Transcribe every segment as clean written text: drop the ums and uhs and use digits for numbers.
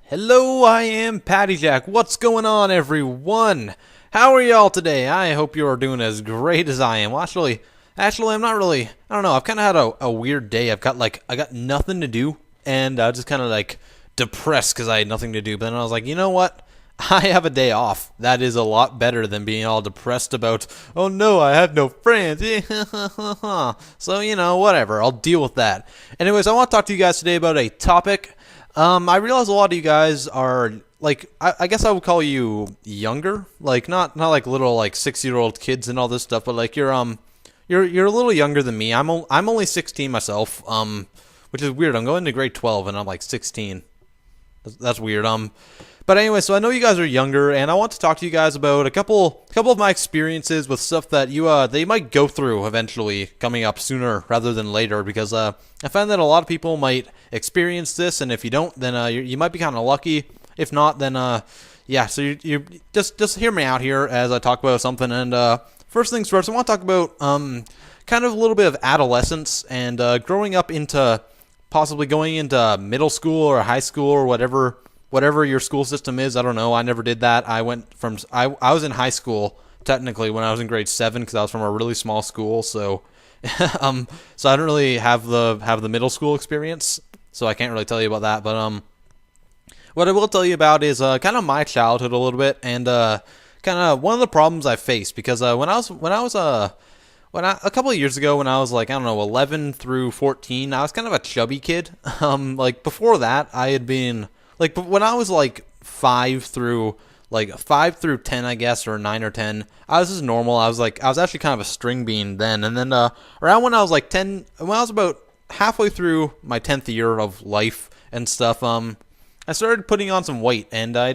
Hello, I am Patty Jack. What's going on, everyone? How are y'all today? I hope you are doing as great as I am. Well, actually, I'm not really. I don't know. I've kind of had a weird day. I got nothing to do, and I just kind of like depressed because I had nothing to do. But then I was like, you know what? I have a day off. That is a lot better than being all depressed about, oh no, I have no friends. So, whatever. I'll deal with that. Anyways, I want to talk to you guys today about a topic. I realize a lot of you guys are like I guess I would call you younger, like not like little like 6-year-old kids and all this stuff, but like you're a little younger than me. I'm only 16 myself, which is weird. I'm going to grade 12 and I'm like 16. That's weird. But anyway, so I know you guys are younger, and I want to talk to you guys about a couple of my experiences with stuff that they might go through eventually, coming up sooner rather than later. Because I find that a lot of people might experience this, and if you don't, then you might be kind of lucky. If not, then yeah. So you just hear me out here as I talk about something. And first things first, I want to talk about kind of a little bit of adolescence and growing up into possibly going into middle school or high school or whatever your school system is. I don't know. I never did that. I was in high school technically when I was in grade 7 because I was from a really small school. So, so I don't really have the middle school experience. So I can't really tell you about that. But what I will tell you about is kind of my childhood a little bit and kind of one of the problems I faced because when I was a couple of years ago when I was like, I don't know, 11 through 14, I was kind of a chubby kid. Like before that, I had been like when I was like 5 through 10, I guess, or 9 or 10, I was just normal. I was actually kind of a string bean then. And then around when I was like 10, when I was about halfway through my 10th year of life and stuff, I started putting on some weight, and I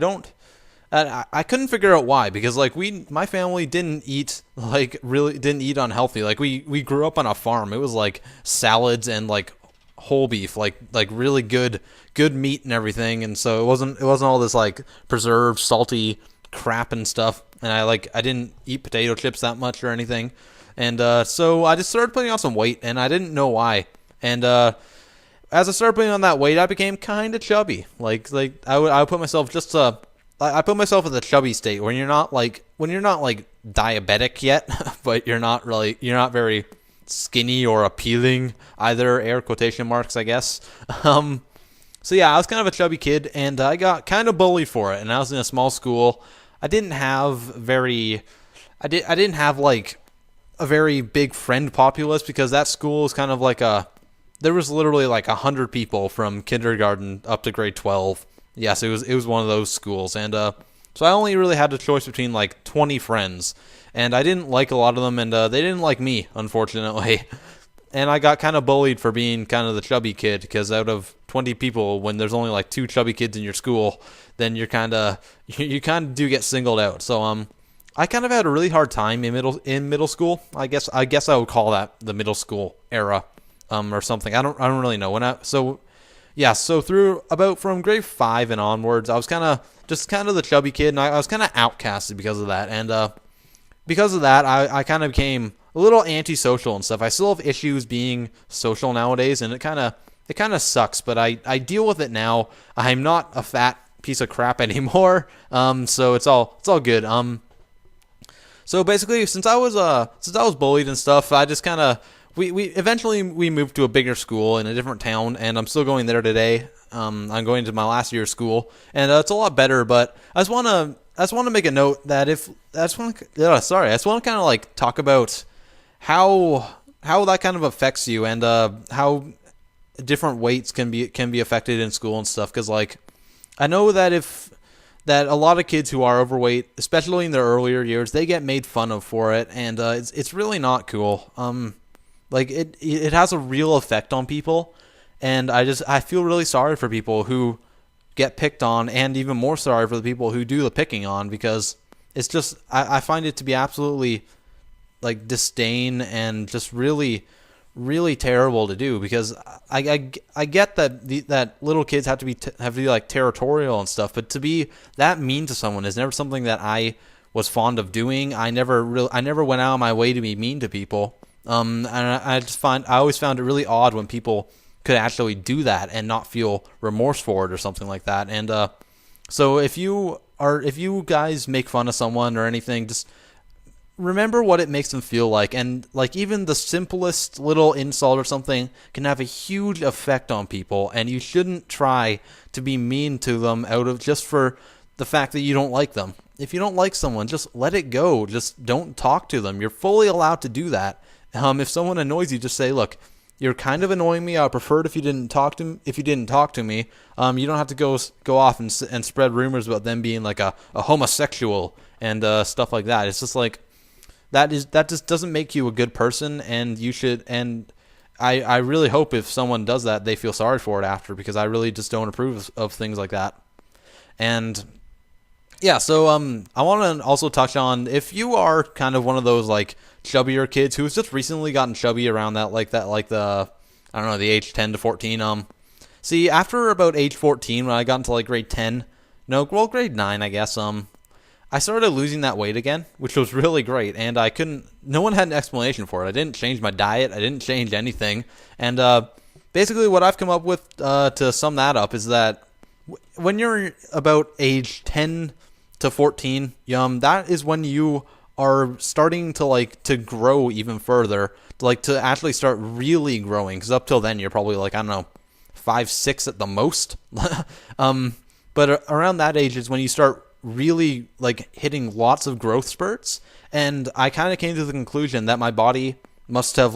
couldn't figure out why, because like my family didn't eat unhealthy. Like we grew up on a farm. It was like salads and like whole beef, like really good meat and everything. And so it wasn't all this like preserved salty crap and stuff. And I didn't eat potato chips that much or anything. And so I just started putting on some weight, and I didn't know why. And as I started putting on that weight, I became kind of chubby. Like I would put myself I put myself in the chubby state when you're not like diabetic yet, but you're not very skinny or appealing either, air quotation marks, I guess. So yeah, I was kind of a chubby kid, and I got kind of bullied for it. And I was in a small school. I didn't have like a very big friend populace because that school is kind of like there was literally like 100 people from kindergarten up to grade 12. Yes, it was one of those schools, and so I only really had a choice between like 20 friends, and I didn't like a lot of them, and they didn't like me, unfortunately. And I got kind of bullied for being kind of the chubby kid, because out of 20 people, when there's only like 2 chubby kids in your school, then you kind of do get singled out. So I kind of had a really hard time in middle school. I guess I would call that the middle school era, or something. I don't really know so through about from grade 5 and onwards, I was kind of the chubby kid, and I was kind of outcasted because of that. And because of that, I kind of became a little antisocial and stuff. I still have issues being social nowadays, and it kind of sucks, but I deal with it now. I'm not a fat piece of crap anymore. So it's all good. So basically, since I was bullied and stuff, I just kind of we eventually moved to a bigger school in a different town, and I'm still going there today. I'm going to my last year of school, and it's a lot better. But I just want to make a note that I just want to kind of like talk about how that kind of affects you, and how different weights can be affected in school and stuff. Because like I know that a lot of kids who are overweight, especially in their earlier years, they get made fun of for it, and it's really not cool. Like it has a real effect on people, and I feel really sorry for people who get picked on, and even more sorry for the people who do the picking on, because it's just I find it to be absolutely like disdain and just really, really terrible to do, because I get that little kids have to be like territorial and stuff, but to be that mean to someone is never something that I was fond of doing. I never went out of my way to be mean to people. And I always found it really odd when people could actually do that and not feel remorse for it or something like that. And so if you guys make fun of someone or anything, just remember what it makes them feel like. And like even the simplest little insult or something can have a huge effect on people, and you shouldn't try to be mean to them out of just for the fact that you don't like them. If you don't like someone, just let it go. Just don't talk to them. You're fully allowed to do that. If someone annoys you, just say, look, you're kind of annoying me. I would prefer it if you didn't talk to me. You don't have to go off and spread rumors about them being like a homosexual and stuff like that. It's just like that just doesn't make you a good person, and you should. And I really hope if someone does that, they feel sorry for it after, because I really just don't approve of things like that. And yeah, so I want to also touch on, if you are kind of one of those like chubbier kids who's just recently gotten chubby around the age 10 to 14. See, after about age 14, when I got into like grade 9, I guess, I started losing that weight again, which was really great, and no one had an explanation for it. I didn't change my diet, I didn't change anything, and basically what I've come up with to sum that up is that when you're about age 10 to 14, that is when you are starting to grow even further, to actually start really growing, because up till then you're probably like, I don't know, 5, 6 at the most. But around that age is when you start really hitting lots of growth spurts, and I kind of came to the conclusion that my body must have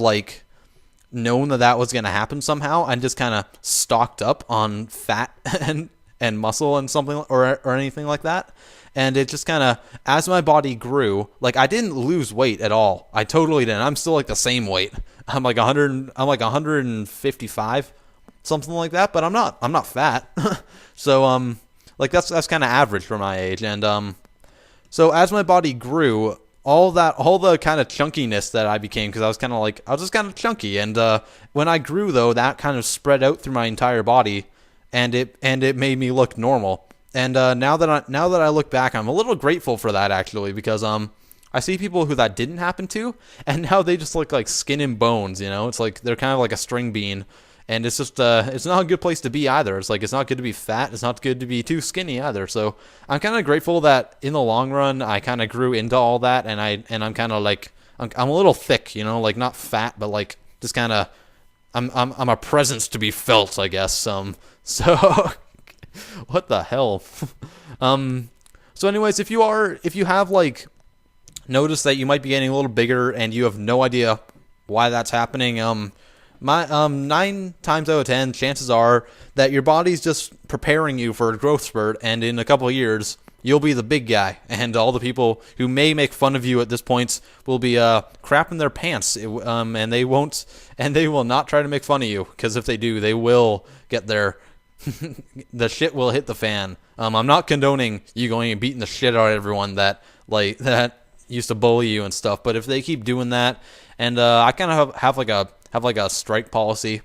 known that was going to happen somehow, and just kind of stocked up on fat and muscle and something or anything like that. And it just kind of, as my body grew, I didn't lose weight at all. I totally didn't. I'm still the same weight. I'm like 155, something like that. But I'm not fat. So that's kind of average for my age. And so as my body grew, all the kind of chunkiness that I became, because I was just kind of chunky. And when I grew, though, that kind of spread out through my entire body, and it made me look normal. And now that I look back, I'm a little grateful for that, actually, because I see people who that didn't happen to, and now they just look like skin and bones. It's like they're kind of like a string bean, and it's just it's not a good place to be either. It's not good to be fat. It's not good to be too skinny either. So I'm kind of grateful that in the long run I kind of grew into all that, and I'm kind of I'm a little thick, not fat, but just kind of I'm a presence to be felt, I guess. So. What the hell? So anyways, if you have noticed that you might be getting a little bigger and you have no idea why that's happening, 9 times out of 10 chances are that your body's just preparing you for a growth spurt, and in a couple of years you'll be the big guy, and all the people who may make fun of you at this point will be crapping their pants, and they will not try to make fun of you, because if they do, they will get their the shit will hit the fan. I'm not condoning you going and beating the shit out of everyone that used to bully you and stuff, but if they keep doing that, and I kind of have a strike policy.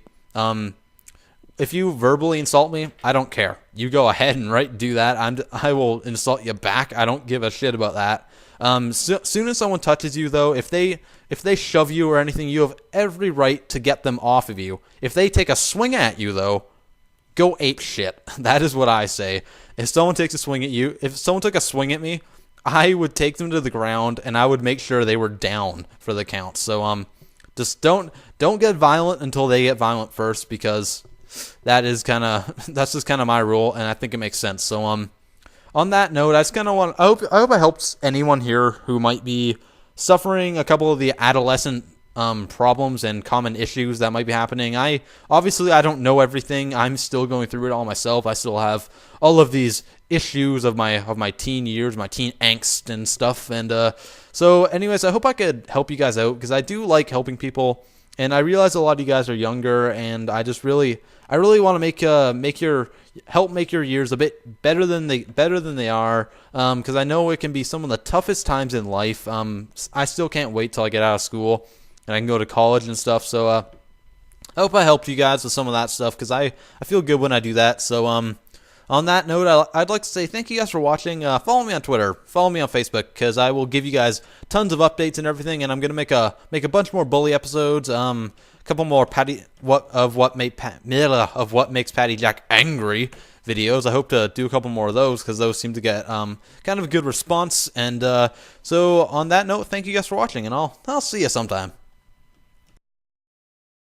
If you verbally insult me, I don't care. You go ahead and do that. I will insult you back. I don't give a shit about that. Soon as someone touches you, though, if they shove you or anything, you have every right to get them off of you. If they take a swing at you, though, go ape shit. That is what I say. If someone takes a swing at you, if someone took a swing at me, I would take them to the ground, and I would make sure they were down for the count. So just don't get violent until they get violent first, because that's just kind of my rule, and I think it makes sense. So on that note, I just kind of I hope I helped anyone here who might be suffering a couple of the adolescent problems and common issues that might be happening. I don't know everything. I'm still going through it all myself. I still have all of these issues of my teen years, my teen angst and stuff. And so anyways, I hope I could help you guys out, because I do like helping people, and I realize a lot of you guys are younger, and I really want to make your years a bit better than they are, because I know it can be some of the toughest times in life. I still can't wait till I get out of school and I can go to college and stuff. So I hope I helped you guys with some of that stuff, because I feel good when I do that. So on that note, I'd like to say thank you guys for watching. Follow me on Twitter, follow me on Facebook, because I will give you guys tons of updates and everything. And I'm gonna make a bunch more bully episodes. A couple more what makes Patty Jack angry videos. I hope to do a couple more of those because those seem to get kind of a good response. And so on that note, thank you guys for watching, and I'll see you sometime.